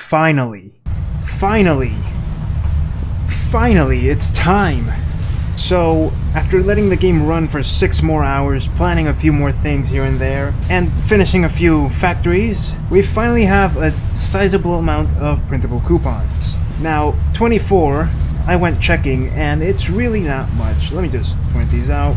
finally, it's time! So, after letting the game run for 6 more hours, planning a few more things here and there, and finishing a few factories, we finally have a sizable amount of printable coupons. Now, 24, I went checking, and it's really not much. Let me just point these out.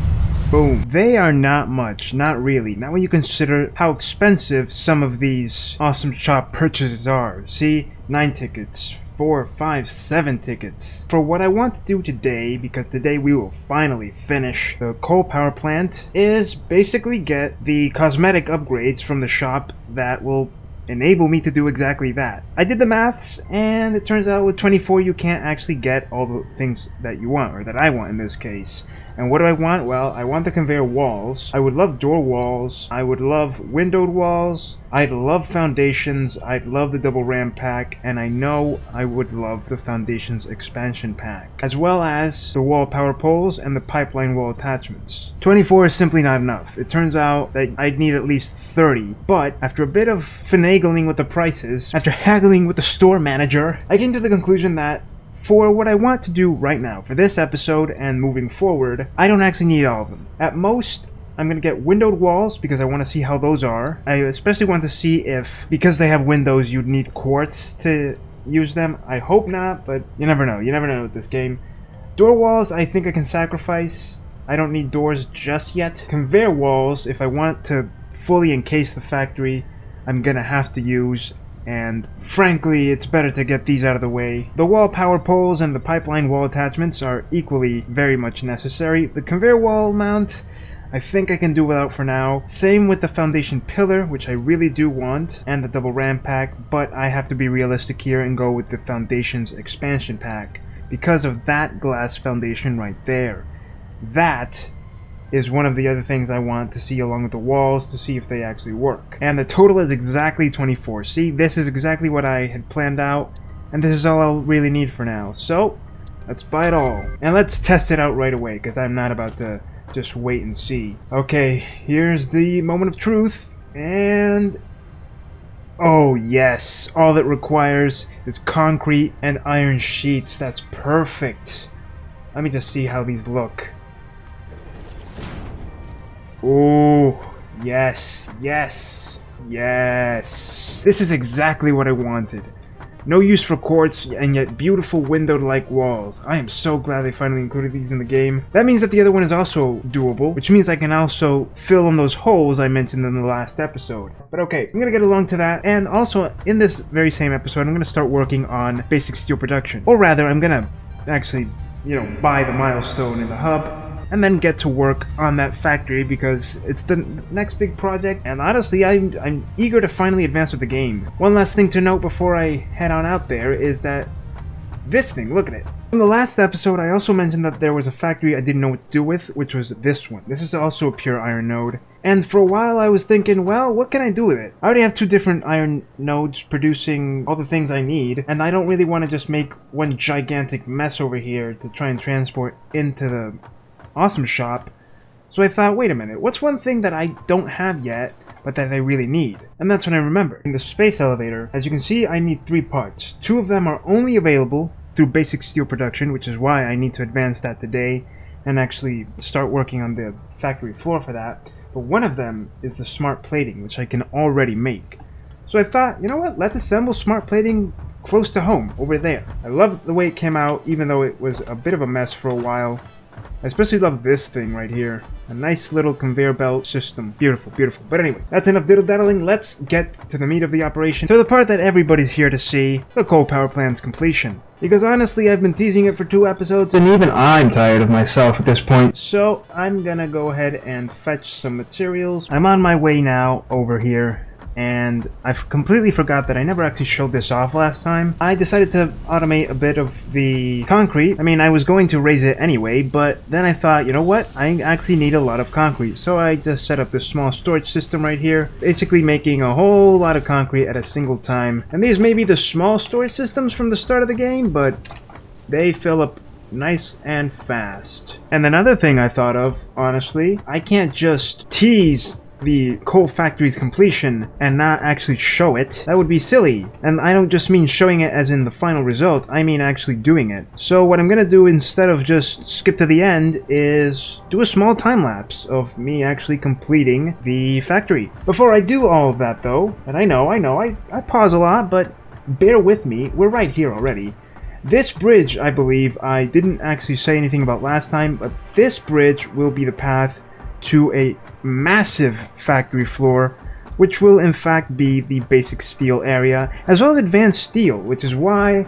Boom. They are not much, not really. Not when you consider how expensive some of these awesome shop purchases are. See, 9 tickets, 4, 5, 7 tickets. For what I want to do today, because today we will finally finish the coal power plant, is basically get the cosmetic upgrades from the shop that will enable me to do exactly that. I did the maths, and it turns out with 24 you can't actually get all the things that you want, or that I want in this case. And what do I want? Well, I want the conveyor walls. I would love door walls. I would love windowed walls. I'd love foundations. I'd love the double RAM pack. And I know I would love the foundations expansion pack. As well as the wall power poles and the pipeline wall attachments. 24 is simply not enough. It turns out that I'd need at least 30. But after a bit of finagling with the prices, after haggling with the store manager, I came to the conclusion that for what I want to do right now, for this episode and moving forward, I don't actually need all of them. At most, I'm going to get windowed walls because I want to see how those are. I especially want to see if, because they have windows, you'd need quartz to use them. I hope not, but you never know. You never know with this game. Door walls, I think I can sacrifice. I don't need doors just yet. Conveyor walls, if I want to fully encase the factory, I'm going to have to use. And frankly, it's better to get these out of the way. The wall power poles and the pipeline wall attachments are equally very much necessary. The conveyor wall mount, I think I can do without for now. Same with the foundation pillar, which I really do want, and the double RAM pack, but I have to be realistic here and go with the foundations expansion pack because of that glass foundation right there. That is one of the other things I want to see along with the walls to see if they actually work. And the total is exactly 24. See, this is exactly what I had planned out, and this is all I'll really need for now. So, let's buy it all. And let's test it out right away, because I'm not about to just wait and see. Okay, here's the moment of truth, and oh yes, all it requires is concrete and iron sheets. That's perfect. Let me just see how these look. Oh, yes, yes, yes. This is exactly what I wanted. No use for quartz, and yet beautiful windowed-like walls. I am so glad they finally included these in the game. That means that the other one is also doable, which means I can also fill in those holes I mentioned in the last episode. But okay, I'm gonna get along to that, and also in this very same episode, I'm gonna start working on basic steel production. Or rather, I'm gonna actually, buy the milestone in the hub, and then get to work on that factory because it's the next big project, and honestly, I'm eager to finally advance with the game. One last thing to note before I head on out there is that this thing, look at it. In the last episode, I also mentioned that there was a factory I didn't know what to do with, which was this one. This is also a pure iron node. And for a while I was thinking, well, what can I do with it? I already have 2 different iron nodes producing all the things I need, and I don't really want to just make one gigantic mess over here to try and transport into the awesome shop. So I thought, wait a minute, what's one thing that I don't have yet, but that I really need? And that's when I remembered. In the space elevator, as you can see, I need 3 parts. 2 of them are only available through basic steel production, which is why I need to advance that today and actually start working on the factory floor for that. But one of them is the smart plating, which I can already make. So I thought, you know what, let's assemble smart plating close to home, over there. I love the way it came out, even though it was a bit of a mess for a while. I especially love this thing right here. A nice little conveyor belt system. Beautiful, beautiful. But anyway, that's enough diddle-daddling. Let's get to the meat of the operation. To the part that everybody's here to see, the coal power plant's completion. Because honestly, I've been teasing it for 2 episodes, and even I'm tired of myself at this point. So, I'm gonna go ahead and fetch some materials. I'm on my way now over here. And I completely forgot that I never actually showed this off last time. I decided to automate a bit of the concrete. I mean, I was going to raise it anyway, but then I thought, you know what? I actually need a lot of concrete. So I just set up this small storage system right here, basically making a whole lot of concrete at a single time. And these may be the small storage systems from the start of the game, but they fill up nice and fast. And another thing I thought of, honestly, I can't just tease the coal factory's completion and not actually show it, that would be silly. And I don't just mean showing it as in the final result, I mean actually doing it. So what I'm gonna do instead of just skip to the end is do a small time lapse of me actually completing the factory. Before I do all of that though, and I know, I pause a lot, but bear with me, we're right here already. This bridge, I believe, I didn't actually say anything about last time, but this bridge will be the path to a massive factory floor, which will in fact be the basic steel area, as well as advanced steel, which is why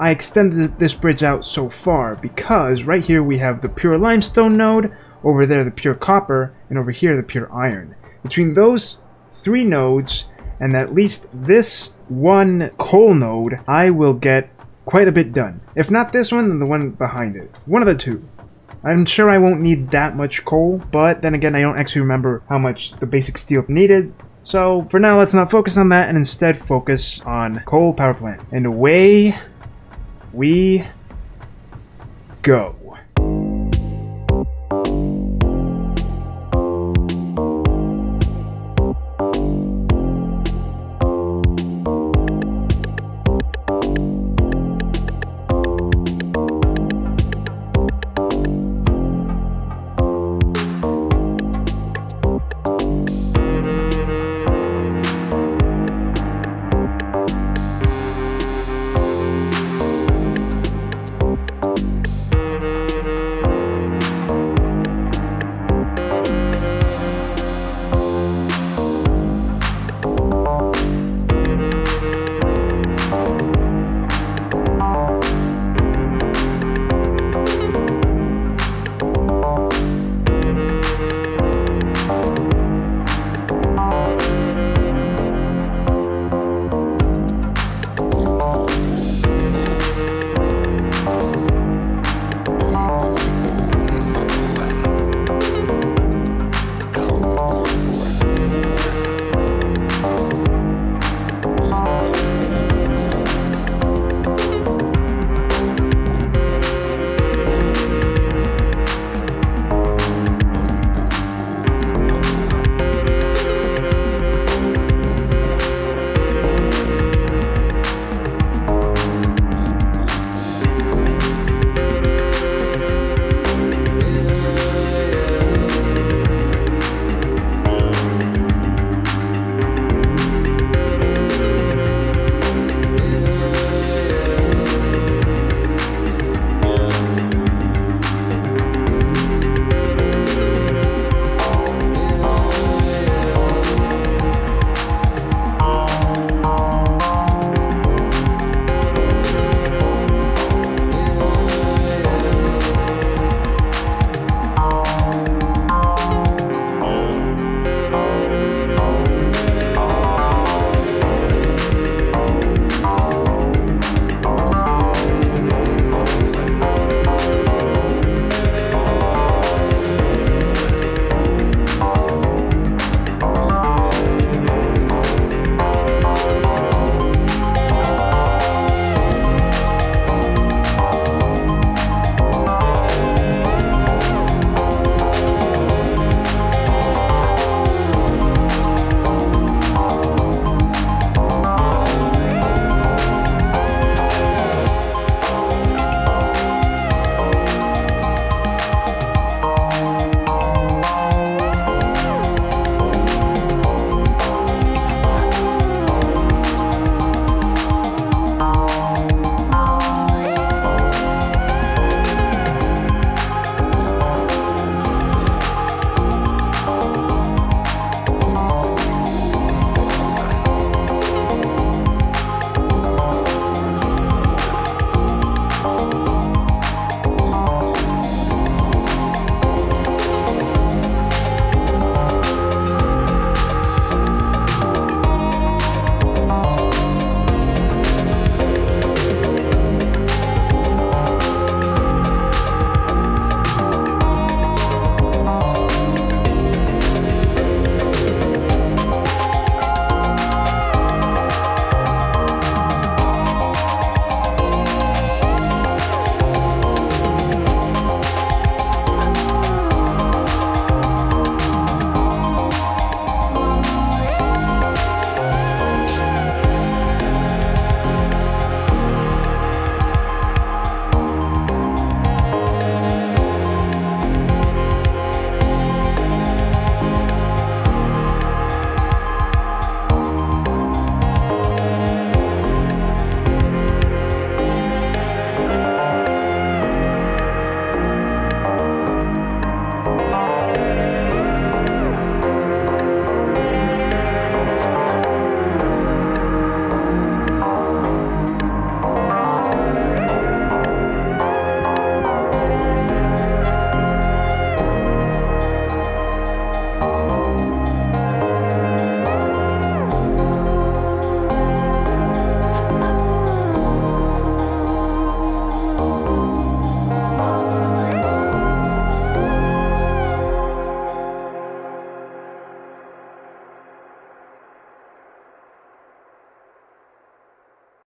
I extended this bridge out so far, because right here we have the pure limestone node, over there the pure copper, and over here the pure iron. Between those 3 nodes, and at least this one coal node, I will get quite a bit done. If not this one, then the one behind it. One of the 2. I'm sure I won't need that much coal, but then again, I don't actually remember how much the basic steel needed. So for now, let's not focus on that and instead focus on coal power plant. And away we go.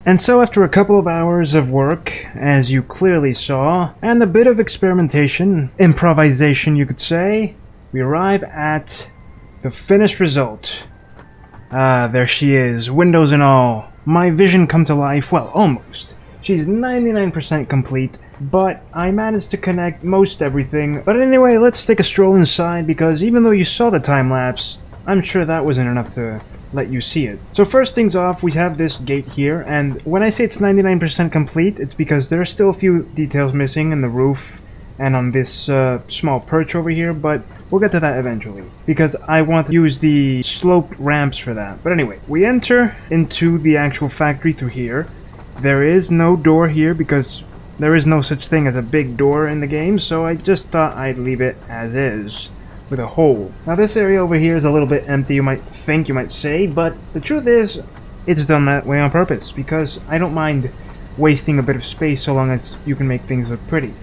And so after a couple of hours of work, as you clearly saw, and a bit of experimentation, improvisation you could say, we arrive at the finished result. Ah, there she is, windows and all. My vision come to life, well, almost. She's 99% complete, but I managed to connect most everything. But anyway, let's take a stroll inside, because even though you saw the time-lapse, I'm sure that wasn't enough to let you see it. So first things off, we have this gate here, and when I say it's 99% complete, it's because there are still a few details missing in the roof and on this small perch over here, but we'll get to that eventually, because I want to use the sloped ramps for that. But anyway, we enter into the actual factory through here. There is no door here because there is no such thing as a big door in the game, so I just thought I'd leave it as is, with a hole. Now this area over here is a little bit empty, you might think, you might say, but the truth is, it's done that way on purpose, because I don't mind wasting a bit of space so long as you can make things look pretty.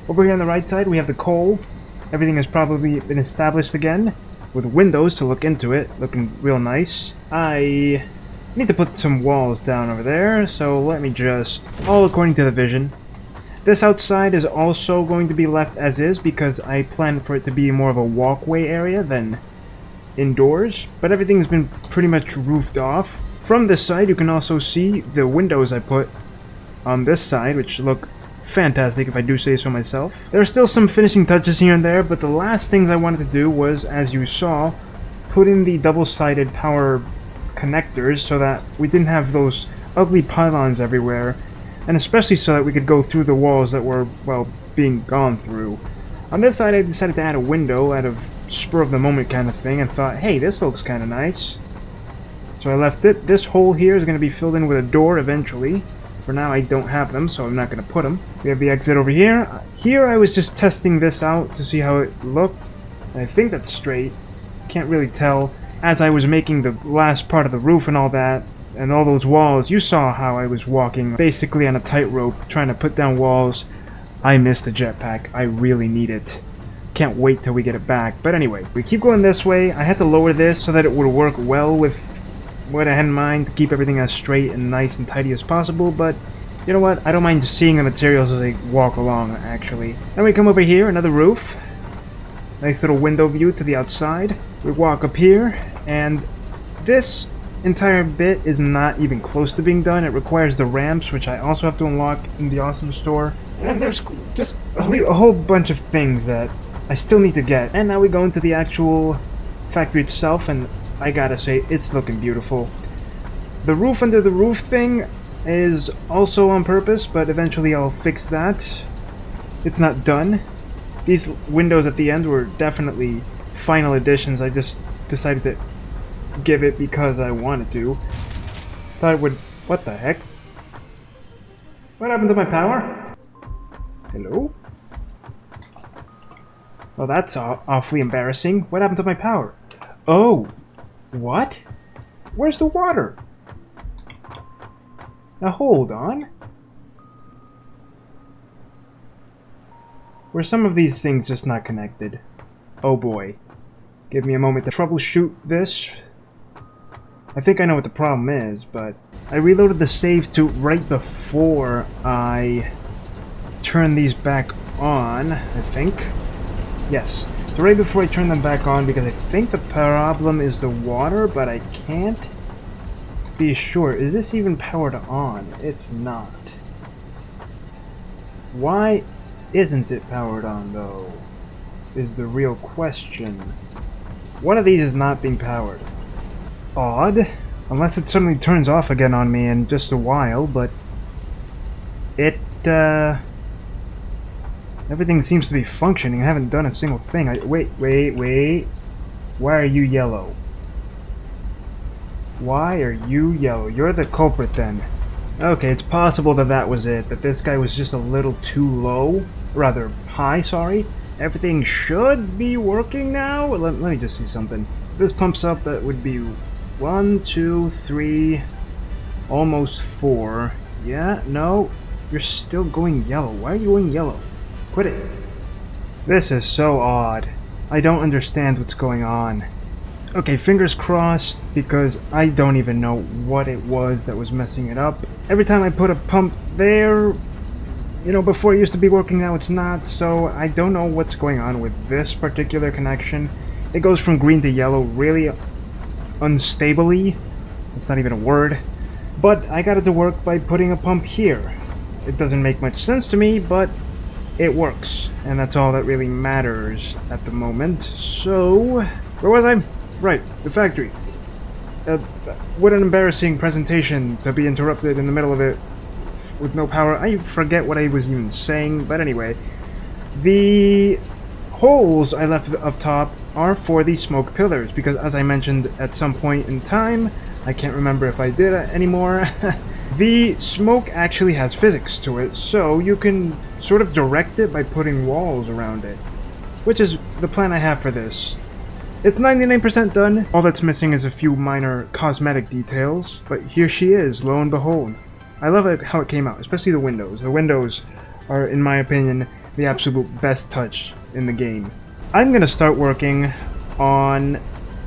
Over here on the right side, we have the coal. Everything has probably been established again, with windows to look into it, looking real nice. I need to put some walls down over there, so let me just, all according to the vision. This outside is also going to be left as is because I plan for it to be more of a walkway area than indoors, but everything's been pretty much roofed off. From this side you can also see the windows I put on this side, which look fantastic if I do say so myself. There are still some finishing touches here and there, but the last things I wanted to do was, as you saw, put in the double-sided power connectors so that we didn't have those ugly pylons everywhere, and especially so that we could go through the walls that were, well, being gone through. On this side I decided to add a window out of spur of the moment kind of thing and thought, hey, this looks kind of nice. So I left it. This hole here is going to be filled in with a door eventually. For now I don't have them, so I'm not going to put them. We have the exit over here. Here I was just testing this out to see how it looked. And I think that's straight. Can't really tell. As I was making the last part of the roof and all that, and all those walls, you saw how I was walking basically on a tightrope trying to put down walls. I missed the jetpack. I really need it. Can't wait till we get it back. But anyway, we keep going this way. I had to lower this so that it would work well with what I had in mind to keep everything as straight and nice and tidy as possible, but you know what? I don't mind seeing the materials as I walk along, actually. Then we come over here, another roof. Nice little window view to the outside. We walk up here, and this entire bit is not even close to being done. It requires the ramps, which I also have to unlock in the Awesome Store. And there's just a whole bunch of things that I still need to get. And now we go into the actual factory itself, and I gotta say, it's looking beautiful. The roof under the roof thing is also on purpose, but eventually I'll fix that. It's not done. These windows at the end were definitely final additions. I just decided to give it because I wanted to. Thought it would... What the heck? What happened to my power? Hello? Well, that's awfully embarrassing. What happened to my power? Oh! What? Where's the water? Now hold on. Were some of these things just not connected? Oh boy. Give me a moment to troubleshoot this. I think I know what the problem is, but I reloaded the save to right before I turn these back on, I think. Yes. So right before I turn them back on, because I think the problem is the water, but I can't be sure. Is this even powered on? It's not. Why isn't it powered on, though? Is the real question. One of these is not being powered. Odd. Unless it suddenly turns off again on me in just a while, but it, everything seems to be functioning. I haven't done a single thing. Wait. Why are you yellow? Why are you yellow? You're the culprit then. Okay, it's possible that that was it. That this guy was just a little too low. Rather high, sorry. Everything should be working now. Let me just see something. If this pumps up, that would be 1, 2, 3, almost 4. Yeah, no. You're still going yellow. Why are you going yellow? Quit it. This is so odd. I don't understand what's going on. Okay, fingers crossed, because I don't even know what it was that was messing it up. Every time I put a pump there, you know, before it used to be working, now it's not, so I don't know what's going on with this particular connection. It goes from green to yellow really unstably. It's not even a word. But I got it to work by putting a pump here. It doesn't make much sense to me, but it works. And that's all that really matters at the moment. So, where was I? Right, the factory. What an embarrassing presentation to be interrupted in the middle of it with no power. I forget what I was even saying, but anyway. The holes I left up top are for the smoke pillars, because as I mentioned at some point in time, I can't remember if I did anymore, the smoke actually has physics to it, so you can sort of direct it by putting walls around it, which is the plan I have for this. It's 99% done. All that's missing is a few minor cosmetic details, but here she is, lo and behold. I love how it came out, especially the windows. The windows are, in my opinion, the absolute best touch in the game. I'm gonna start working on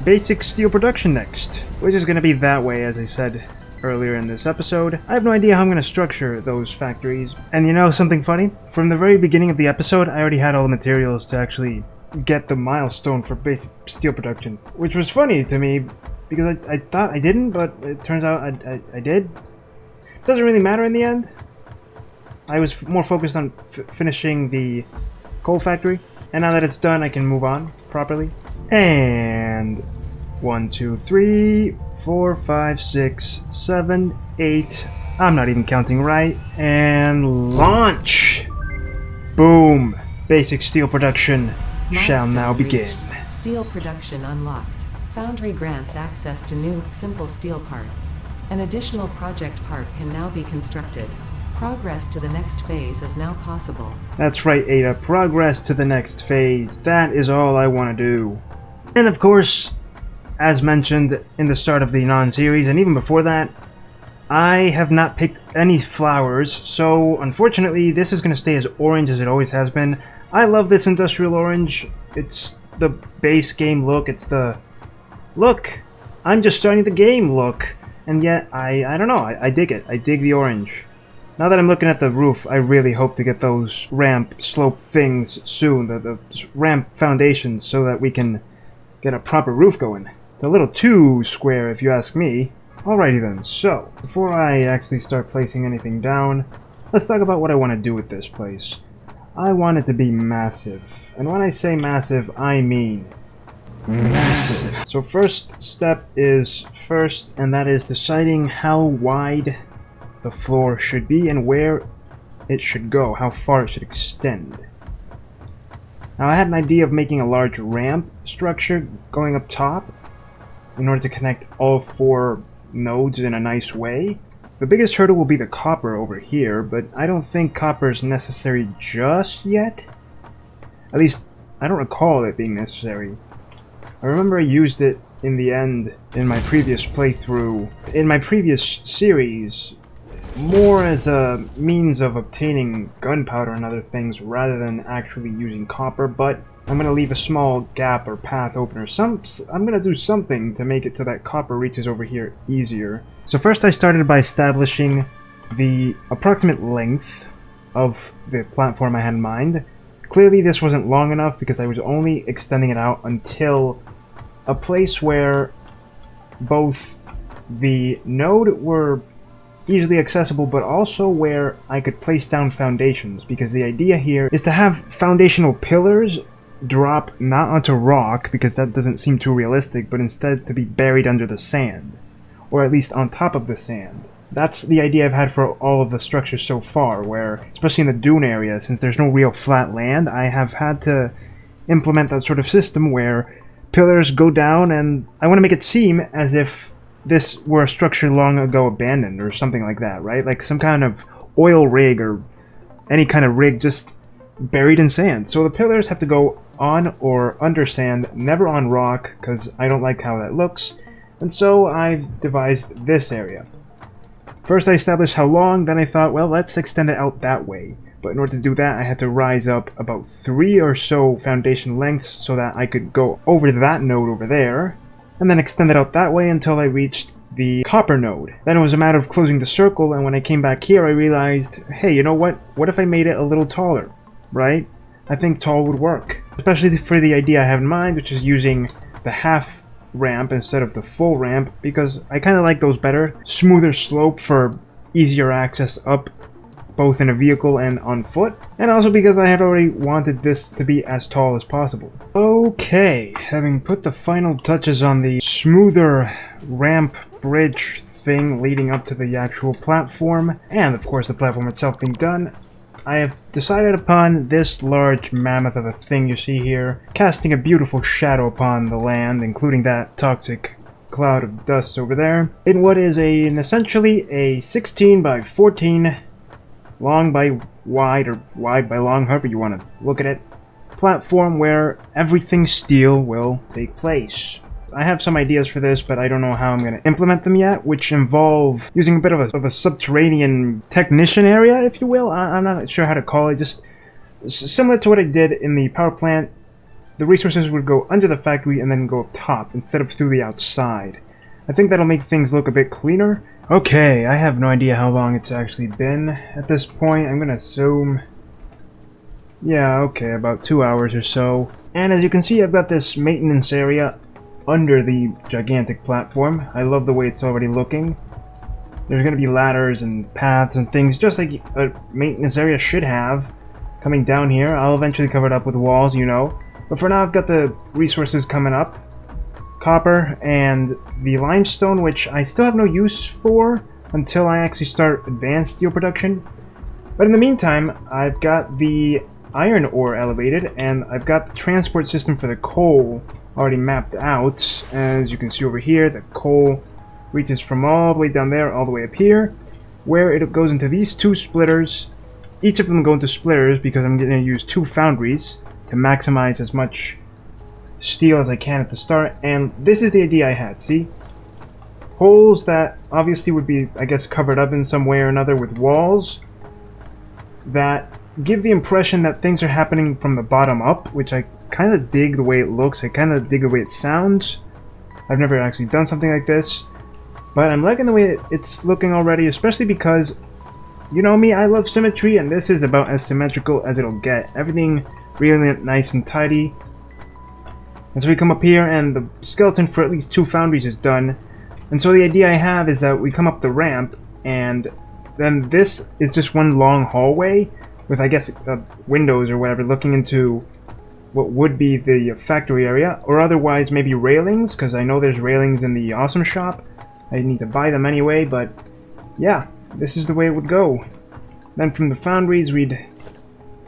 basic steel production next, which is gonna be that way, as I said earlier in this episode. I have no idea how I'm gonna structure those factories. And you know something funny? From the very beginning of the episode, I already had all the materials to actually get the milestone for basic steel production, which was funny to me because I thought I didn't, but it turns out I did. Doesn't really matter in the end. I was more focused on finishing the coal factory, and now that it's done, I can move on properly. And 1, 2, 3, 4, 5, 6, 7, 8. I'm not even counting right. And launch! Boom! Basic steel production shall now begin. Steel production unlocked. Foundry grants access to new, simple steel parts. An additional project part can now be constructed. Progress to the next phase is now possible. That's right, Ada. Progress to the next phase. That is all I want to do. And of course, as mentioned in the start of the non-series, and even before that, I have not picked any flowers, so unfortunately this is going to stay as orange as it always has been. I love this industrial orange. It's the base game look. It's the look. I'm just starting the game look. And yet, I don't know. I dig it. I dig the orange. Now that I'm looking at the roof, I really hope to get those ramp slope things soon. The ramp foundations, so that we can get a proper roof going. It's a little too square if you ask me. Alrighty then. So, before I actually start placing anything down, let's talk about what I want to do with this place. I want it to be massive. And when I say massive, I mean massive. So first step is first, and that is deciding how wide the floor should be and where it should go, how far it should extend. Now I had an idea of making a large ramp structure going up top in order to connect all 4 nodes in a nice way. The biggest hurdle will be the copper over here, but I don't think copper is necessary just yet. At least, I don't recall it being necessary. I remember I used it in the end in my previous playthrough, in my previous series, more as a means of obtaining gunpowder and other things rather than actually using copper, but I'm going to leave a small gap or path open or I'm going to do something to make it so that copper reaches over here easier. So first I started by establishing the approximate length of the platform I had in mind. Clearly this wasn't long enough because I was only extending it out until a place where both the node were easily accessible, but also where I could place down foundations, because the idea here is to have foundational pillars drop not onto rock, because that doesn't seem too realistic, but instead to be buried under the sand, or at least on top of the sand. That's the idea I've had for all of the structures so far, where, especially in the dune area, since there's no real flat land, I have had to implement that sort of system where pillars go down, and I want to make it seem as if this were a structure long ago abandoned, or something like that, right? Like some kind of oil rig, or any kind of rig just buried in sand. So the pillars have to go on or under sand, never on rock, because I don't like how that looks, and so I've devised this area. First I established how long, then I thought, well, let's extend it out that way. But in order to do that, I had to rise up about 3 or so foundation lengths so that I could go over that node over there. and then extended out that way until I reached the copper node. Then it was a matter of closing the circle, and when I came back here I realized, hey, you know what? What if I made it a little taller, right? I think tall would work, especially for the idea I have in mind, which is using the half ramp instead of the full ramp, because I kind of like those better. Smoother slope for easier access up, both in a vehicle and on foot, and also because I had already wanted this to be as tall as possible. Okay, having put the final touches on the smoother ramp bridge thing leading up to the actual platform, and of course the platform itself being done, I have decided upon this large mammoth of a thing you see here, casting a beautiful shadow upon the land, including that toxic cloud of dust over there, in what is essentially a 16 by 14 long by wide, or wide by long, however you want to look at it, platform where everything steel will take place. I have some ideas for this, but I don't know how I'm going to implement them yet, which involve using a bit of a subterranean technician area, if you will. I'm not sure how to call it, just similar to what I did in the power plant. The resources would go under the factory and then go up top, instead of through the outside. I think that'll make things look a bit cleaner. Okay, I have no idea how long it's actually been at this point. I'm gonna assume... yeah, okay, about 2 hours or so. And as you can see, I've got this maintenance area under the gigantic platform. I love the way it's already looking. There's gonna be ladders and paths and things, just like a maintenance area should have, coming down here. I'll eventually cover it up with walls, you know. But for now, I've got the resources coming up. Copper and the limestone, which I still have no use for until I actually start advanced steel production. But in the meantime, I've got the iron ore elevated, and I've got the transport system for the coal already mapped out. As you can see over here, the coal reaches from all the way down there all the way up here, where it goes into these two splitters. Each of them go into splitters because I'm going to use 2 foundries to maximize as much steel as I can at the start. And this is the idea I had, see? Holes that obviously would be, I guess, covered up in some way or another with walls that give the impression that things are happening from the bottom up, which I kind of dig the way it looks. I kind of dig the way it sounds. I've never actually done something like this, but I'm liking the way it's looking already, especially because, you know me, I love symmetry, and this is about as symmetrical as it'll get. Everything really nice and tidy. And so we come up here, and the skeleton for at least 2 foundries is done. And so the idea I have is that we come up the ramp, and then this is just one long hallway with, I guess, windows or whatever looking into what would be the factory area, or otherwise maybe railings, because I know there's railings in the awesome shop. I need to buy them anyway, but yeah, this is the way it would go. Then from the foundries, we'd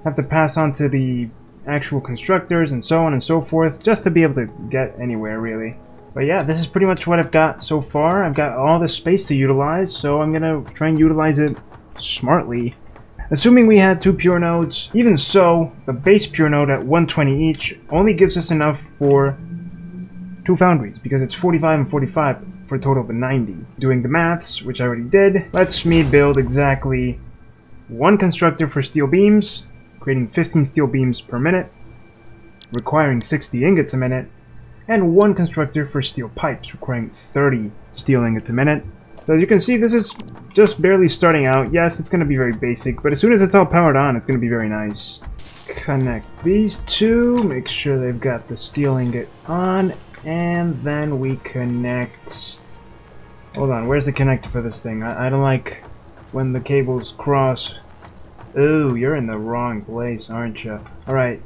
have to pass on to the actual constructors and so on and so forth, just to be able to get anywhere, really. But yeah, this is pretty much what I've got so far. I've got all this space to utilize, so I'm gonna try and utilize it smartly. Assuming we had 2 pure nodes, even so, the base pure node at 120 each only gives us enough for 2 foundries, because it's 45 and 45 for a total of 90. Doing the maths, which I already did, lets me build exactly 1 constructor for steel beams, creating 15 steel beams per minute, requiring 60 ingots a minute, and 1 constructor for steel pipes, requiring 30 steel ingots a minute. So as you can see, this is just barely starting out. Yes, it's going to be very basic, but as soon as it's all powered on, it's going to be very nice. Connect these 2, make sure they've got the steel ingot on, and then we connect... Hold on, where's the connector for this thing? I don't like when the cables cross. Ooh, you're in the wrong place, aren't you? Alright.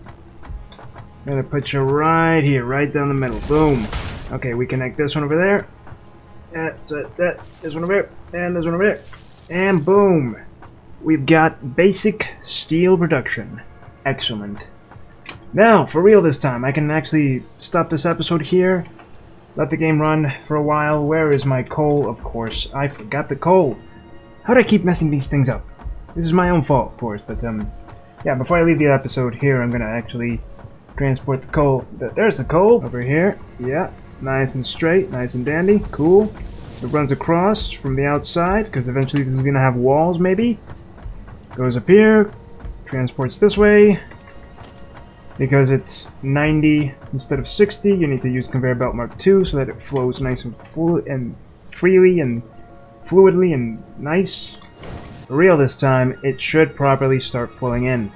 I'm gonna put you right here, right down the middle. Boom. Okay, we connect this one over there. That's it. This one over here. And this one over here. And boom. We've got basic steel production. Excellent. Now, for real this time, I can actually stop this episode here. Let the game run for a while. Where is my coal? Of course, I forgot the coal. How do I keep messing these things up? This is my own fault, of course, but yeah, before I leave the episode here, I'm gonna actually transport the coal. There's the coal over here. Yeah, nice and straight, nice and dandy, cool. It runs across from the outside, because eventually this is gonna have walls, maybe. Goes up here, transports this way. Because it's 90 instead of 60, you need to use conveyor belt Mark II so that it flows nice and freely and fluidly and nice. For real this time, it should properly start flowing in.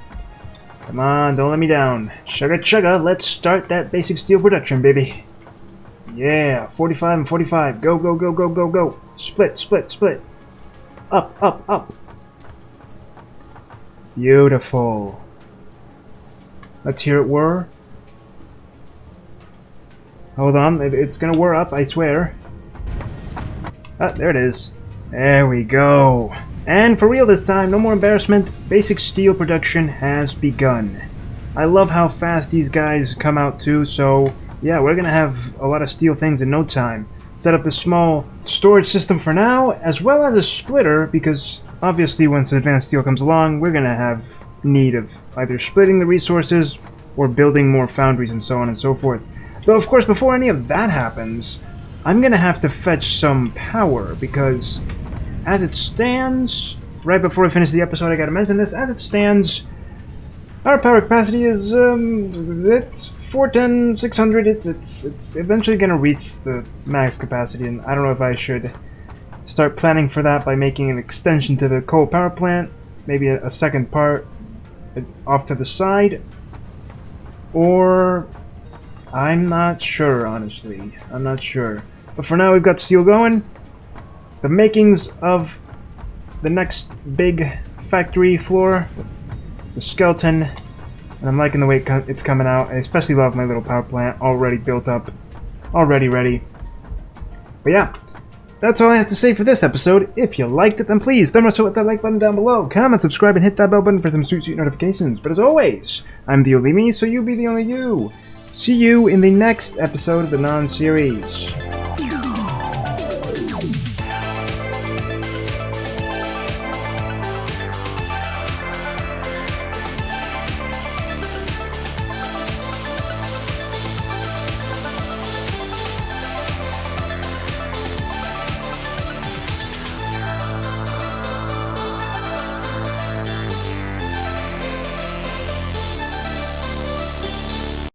Come on, don't let me down. Chugga chugga, let's start that basic steel production, baby. Yeah, 45 and 45. Go, go, go, go, go, go. Split, split, split. Up, up, up. Beautiful. Let's hear it whir. Hold on, it's gonna whir up, I swear. Ah, there it is. There we go. And for real this time, no more embarrassment, basic steel production has begun. I love how fast these guys come out too, so yeah, we're gonna have a lot of steel things in no time. Set up the small storage system for now, as well as a splitter, because obviously once advanced steel comes along, we're gonna have need of either splitting the resources or building more foundries and so on and so forth. Though of course before any of that happens, I'm gonna have to fetch some power, because as it stands, right before I finish the episode I gotta mention this, as it stands, our power capacity is it's 410, 600, it's eventually gonna reach the max capacity, and I don't know if I should start planning for that by making an extension to the coal power plant, maybe a second part off to the side, or I'm not sure, honestly. I'm not sure. But for now, we've got steel going. The makings of the next big factory floor, the skeleton, and I'm liking the way it's coming out. I especially love my little power plant, already built up, already ready. But yeah, that's all I have to say for this episode. If you liked it, then please thumbs up with that like button down below. Comment, subscribe, and hit that bell button for some sweet notifications. But as always, I'm the only me, so you be the only you. See you in the next episode of the Non-Series.